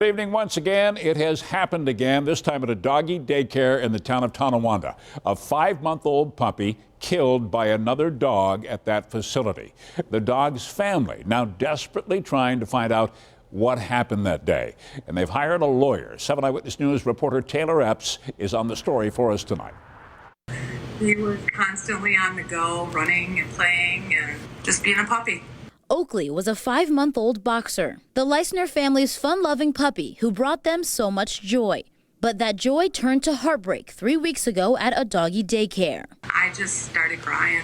Good evening once again. It has happened again, this time at a doggy daycare in the town of Tonawanda. A 5-month-old puppy killed by another dog at that facility. The dog's family now desperately trying to find out what happened that day. And they've hired a lawyer. 7 Eyewitness News reporter Taylor Epps is on the story for us tonight. He was constantly on the go, running and playing and just being a puppy. Oakley was a 5-month-old boxer, the Leistner family's fun-loving puppy who brought them so much joy. But that joy turned to heartbreak 3 weeks ago at a doggy daycare. I just started crying.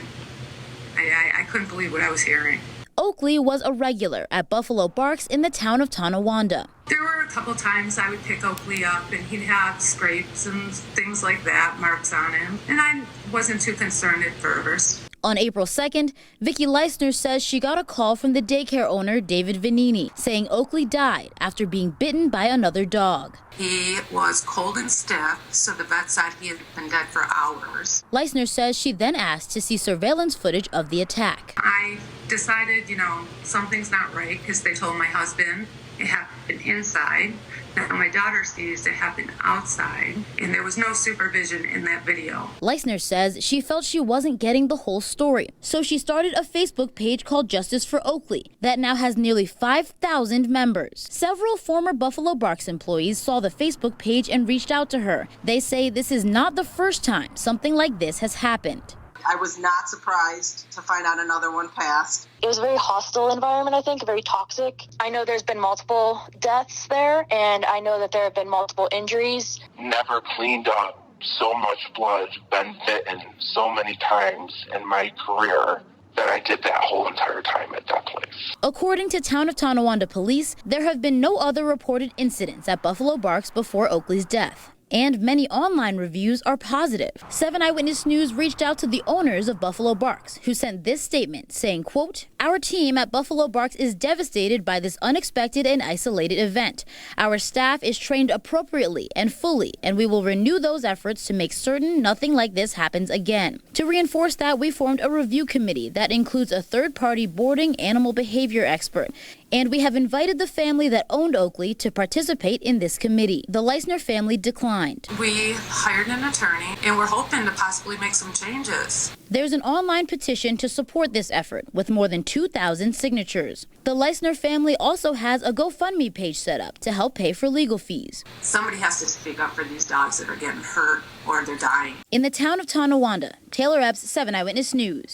I couldn't believe what I was hearing. Oakley was a regular at Buffalo Barks in the town of Tonawanda. There were a couple times I would pick Oakley up and he'd have scrapes and things like that, marks on him. And I wasn't too concerned at first. On April 2nd, Vicki Leistner says she got a call from the daycare owner, David Vanini, saying Oakley died after being bitten by another dog. He was cold and stiff, so the vet said he had been dead for hours. Leistner says she then asked to see surveillance footage of the attack. I decided, something's not right because they told my husband it happened inside. Now my daughter sees it happened outside, and there was no supervision in that video. Leistner says she felt she wasn't getting the whole story, so she started a Facebook page called Justice for Oakley that now has nearly 5,000 members. Several former Buffalo Barks employees saw the Facebook page and reached out to her. They say this is not the first time something like this has happened. I was not surprised to find out another one passed. It was a very hostile environment, I think, very toxic. I know there's been multiple deaths there, and I know that there have been multiple injuries. Never cleaned up so much blood, been bitten so many times in my career that I did that whole entire time at that place. According to Town of Tonawanda police, there have been no other reported incidents at Buffalo Barks before Oakley's death. And many online reviews are positive. 7 Eyewitness News reached out to the owners of Buffalo Barks, who sent this statement saying, quote, "Our team at Buffalo Barks is devastated by this unexpected and isolated event. Our staff is trained appropriately and fully, and we will renew those efforts to make certain nothing like this happens again." To reinforce that, we formed a review committee that includes a third-party boarding animal behavior expert. And we have invited the family that owned Oakley to participate in this committee. The Leistner family declined. We hired an attorney, and we're hoping to possibly make some changes. There's an online petition to support this effort with more than 2,000 signatures. The Leistner family also has a GoFundMe page set up to help pay for legal fees. Somebody has to speak up for these dogs that are getting hurt or they're dying. In the town of Tonawanda, Taylor Epps, 7 Eyewitness News.